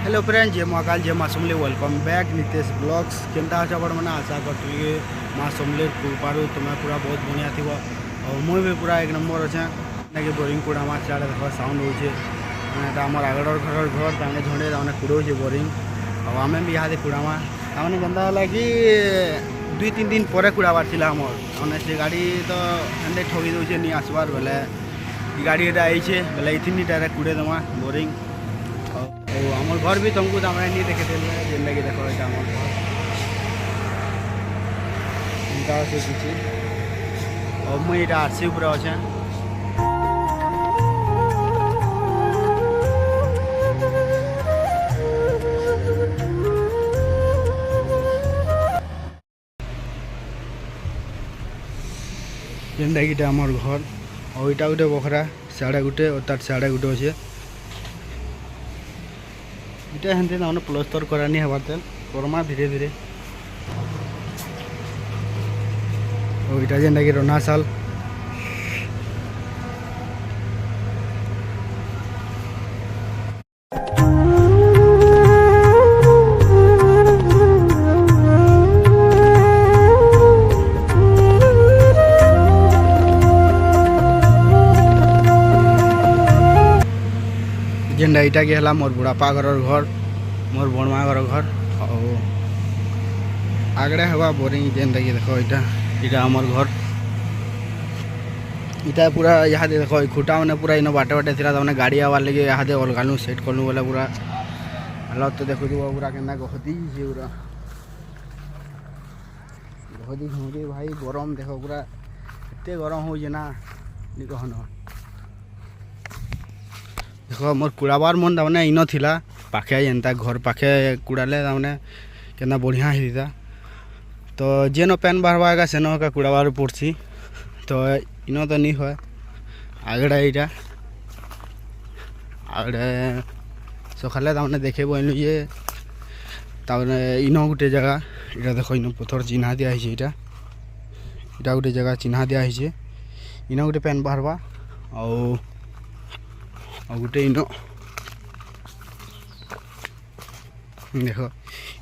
Hello friends, जय महाकाल, जय माँ Samlei. Welcome back Nitesh blogs. केनता अच्छा बड़ मैंने आशा करी माँ समले कृपारू तुम्हें पूरा बहुत बढ़िया थी और मुझे भी पूरा एक नंबर अच्छे कि बोरिंग कूड़ा माँ सियाड़े देख साउंड होचे मैंने आम आगड़ घर घर तमें झंडे तमें कूड़े बोरिंग और आम भी यहाँ कूड़ा माँ तमें केनता है कि 2-3 दिन पर कूड़ाबार था आमर से गाड़ी तो एंडे ठगी दौचे नहीं आसबार बेले गाड़ी आईचे बेले इतनी डायरेक्ट कूड़े दमा बोरिंग और आम घर भी तुमको तमें नहीं देखे जेन लगे देख आम घर इनका से किसी और मुझे यहाँ आरसी पूरा अच्छे जेनटा कि आम घर और यहाँ गोटे बखरा साढ़े गोटे और तार साढ़े गोटे अच्छे इटा हेनते ना प्लस्तर करानी हबार तेल करमा धीरे धीरे और इटा जेनटा कि रना साल जेनटा इटा के हला मोर बुढ़ापा घर घर मोर बणमा घर घर और आगड़े हवा बोरिंग जेनटा कि देख इटा आमर घर इटा पूरा यहाँ देख खुटा मैंने पूरा इन बाटे बाटे थी मैंने गाड़ी आवार लगे यहाँ अलगालु सेट कलु बोले पूरा हालत तो देखु पूरा के गहदी पूरा गहदी घुमदी भाई गरम देख पूरा एत गरम हो ना कहन देख मोर कूड़ाबार मन तमें इन थिला पाखे जेनता घर पाखे कूड़ाले तमें केना बढ़िया होता तो जेन पेन बाहरवा एका सेन एका कूड़ाबार पड़सी तो इन तो नहीं है आगड़ा यहाँ आगड़े सकाले तमें देखे बोलु ये इन गोटे जगह इटा देख इन पथर चिन्हा दिखाई इटा इटा गोटे जगह चिन्हा दिखाई इन गोटे पेन बाहरवा और गोटे इन देख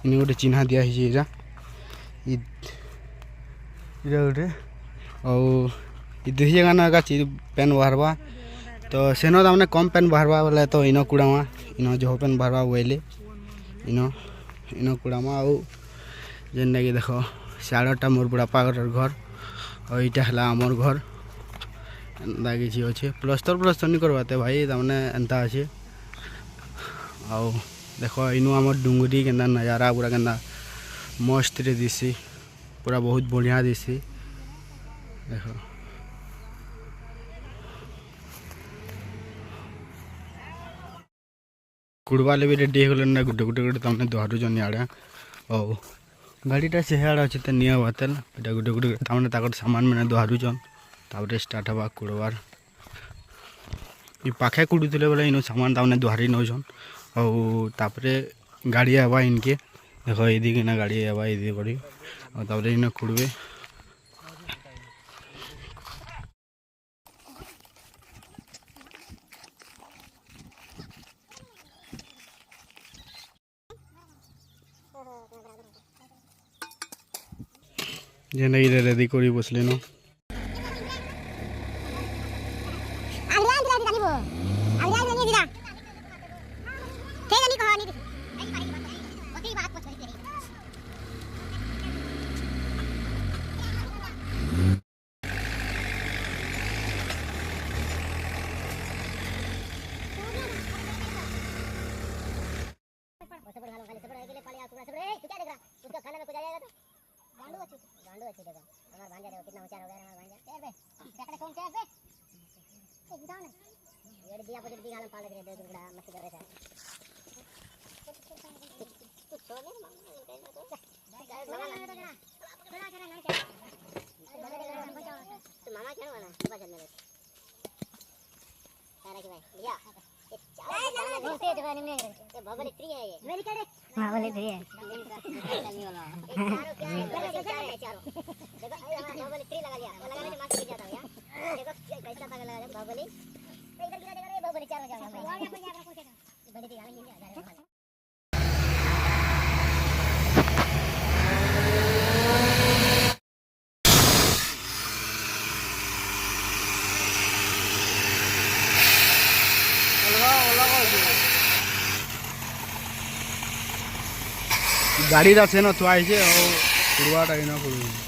इन गोटे चिन्हा दिखाई इटा गोटे और दुई जगह ना पेन बाहरवा तो सेन तमें कम पेन बाहरवा बोले तो इन कूड़ामा इन जो पेन बाहरवा बोले इन कूड़ामा और जेनटा कि देख साड़टा मोर बुढ़ापा घर और यहाँ है आमर घर एंता किसी अच्छे प्लस्तर नहीं करवाते भाई तमें एंता अच्छे और देख इनू आम डुंगरी के नजारा पूरा के मस्त रे दिसी पूरा बहुत बढ़िया दिसी देख कुड़वा भी रेडी हो ना गोटे गोटे गोटे तमें दोहरुचन इे और गाड़ीटा से आड़े अच्छे तो नहीं बातेल ये गोटे गोटे तमें सामान मैंने दोहरुचन तापर स्टार्ट हवा कुड़बार ये पाखे कुड़ुले बोले इन सामान तमें दोहरी नौन और तापर गाड़ी आवा इनके देख ये ना गाड़ी आवा ये करी और तापर इन कुड़बे जेना रेडी कर बसले न गांडू अच्छी जगह हमारा भांजा देखो कितना ऊंचा हो गया हमारा भांजा पैर पे टकरे कौन पैर पे ए उठाओ ना ये दिया पर दिया हाल पाले दे दुगड़ा मत कर रहा तू छोड़ दे मामा थोड़ा करे नहीं तो मामा क्या वाला सुबह चलने दे सारा की भाई लिया तेज वाली में ये बबल 3 है ये मेरी करे हां बबल 3 है चलने वाला चारों देखो बबल 3 लगा लिया वो लगाने से मास्क गिर जाता है यार देखो कैसा तक लगा बबल इधर गिरा देखो बबल 4 हो जाएगा बड़ी 3 गाने गिर जाएगा गाड़ीटा सेन थुआ है पुरवाटा इना पड़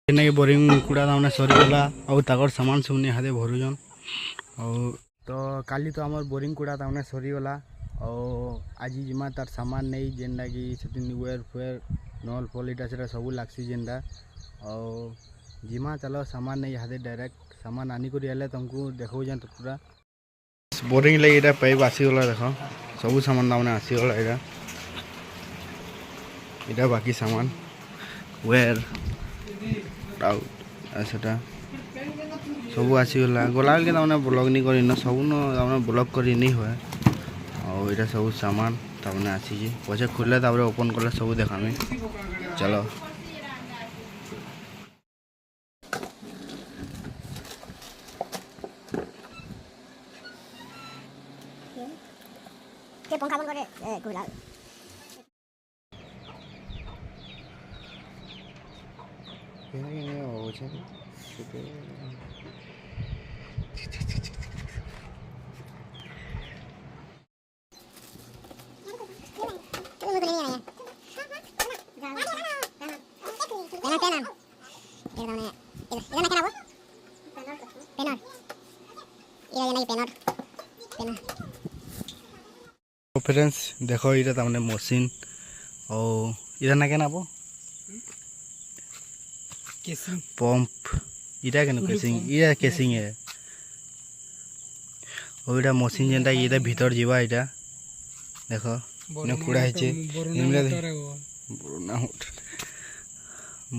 कि बोरिंग कूड़ा ताने सरीगला आर सामान सब नहीं हाथे भरुजन तो काली तो आमर बोरिंग कूड़ा ताने सरीगला आज जिमा तार सामान नहीं जेनटा कि वेयर फेयर नल फल इटा से सब लगसी जेनटा जिमा चलो सामान नहीं हाथे डायरेक्ट सामान आनिक तुमको देखो जान तो पूरा बोरिंग लगे ये पाइप आसीगला देख सब सामान ताने आसीगला यहाँ बाकी सामान वेयर सेटा सब आसीगला गला बेल के ब्लग नहीं कर सब न ब्लग कर नहीं हुए और ये सब सामान तमने आसी पचे खोले ओपन कले सब देखामी चलो पंखा बंद करे खुला पेनर ये नहीं पेनर पेनर तो फ्रेंड्स देखो इटा तमने मशीन और इटा ना केना पो केसिंग पंप इटा केन केसिंग इटा केसिंग है और इटा मशीन जेंटा इटा भीतर जीवा इटा देखो ने पुड़ा है इमले बरुना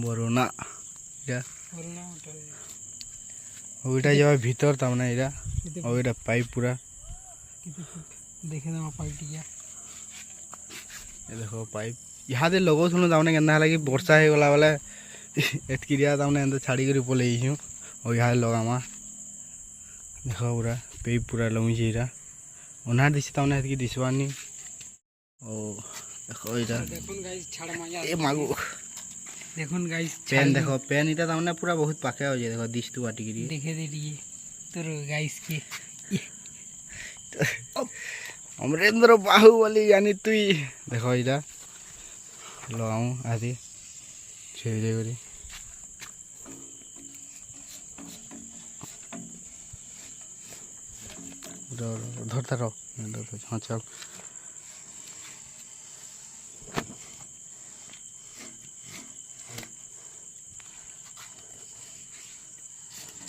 बरुना इटा और इटा जब भीतर तमने इटा और इटा पाइप पूरा देखे ना पाइप टिया ये देखो पाइप यहाँ दे लगो सुनो तमने केनता हला कि वर्षा हे गला वाला एतकिरिया तमने अंदर छाड़ी करी पले हियो और यहाँ लगामा देखो पूरा पाइप पूरा लमी जेरा ओना दिस तमने एतकी दिसवानी और देखो इटा देखुन गाइस छाड़ माया ए मागो देखुन गाइस पेन देखो पेन इटा तमने पूरा बहुत पाके हो जे देखो दिस तू बाटी करी देखे दे लिए तोर गाइस के अमरेंद्र बाहुबली यानी तुई देखो इटा लगाऊं आदि छेड़े करी धरता रहो हाँ चल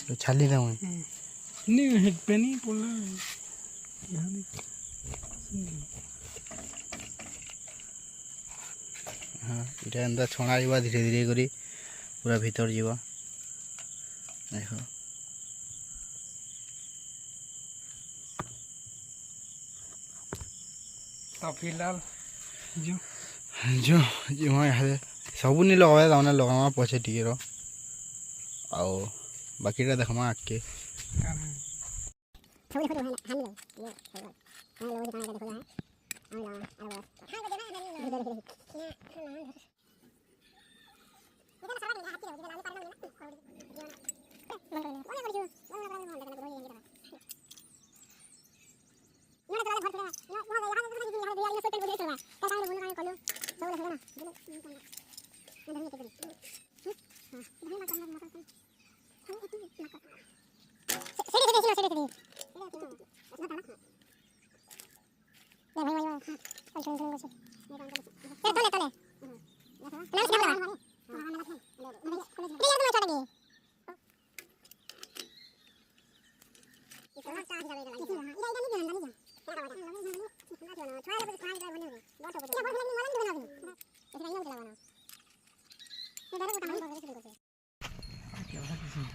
तो छाली ना मैं नहीं हेड पे नहीं बोला यहाँ हाँ इटा अंदर छणा जीवा धीरे धीरे करी पूरा भीतर जीवा देखो तो फिलहाल जो जो जो हाँ यहाँ सब नहीं लगाए ताने लगावा पछे टिके रो आओ बाकीटा देखमा आके काम है थोड़ी थोड़ी हम लोग ये हम लोग दिखाने का देखो है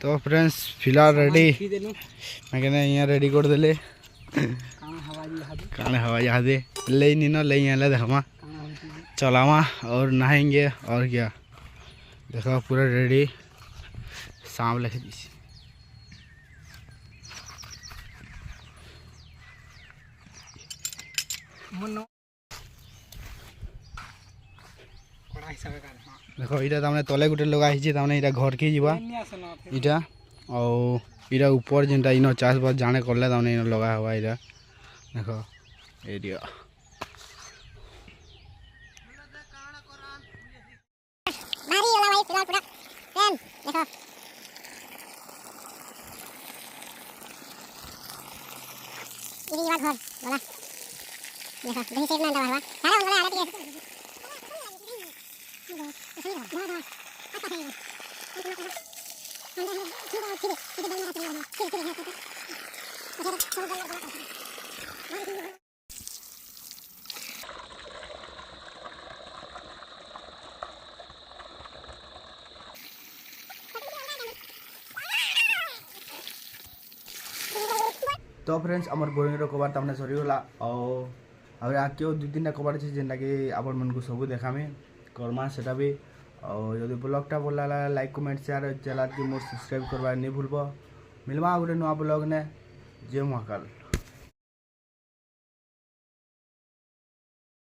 तो फ्रेंड्स फिलहाल रेडी मैं कहना यहाँ रेडी कर देले काने हवा यहाँ दे ले नहीं ना ले यहाँ देखमा चलावा और नहाएंगे और क्या देखो पूरा रेडी सांप लेके दीसी देखो इटा तमने तले गुटे लगा हिचे तमने इटा घर के जीवा इटा और इटा ऊपर जेनटा इनो चाष बास जाने करले तमने इनो लगा हुआ इटा देखो एरिया भारी वाला भाई फिलहाल पूरा पेन देखो ये बात घर बोला देखो दही सेव ना दवा सारा बोला आला के तो फ्रेंड्स आमर बोरिंग कबार तमने सरीगला और आगे दु तीन कबार अच्छे जेनटा कि आपण मन को सब देखामी करमा सेटा भी और यदि ब्लॉगटा भल लगा लाइक कमेंट शेयर चैनल की मोर सब्सक्राइब करवा नहीं भूलब मिलवा गोटे नुआ ब्लॉग ने जय महाकाल।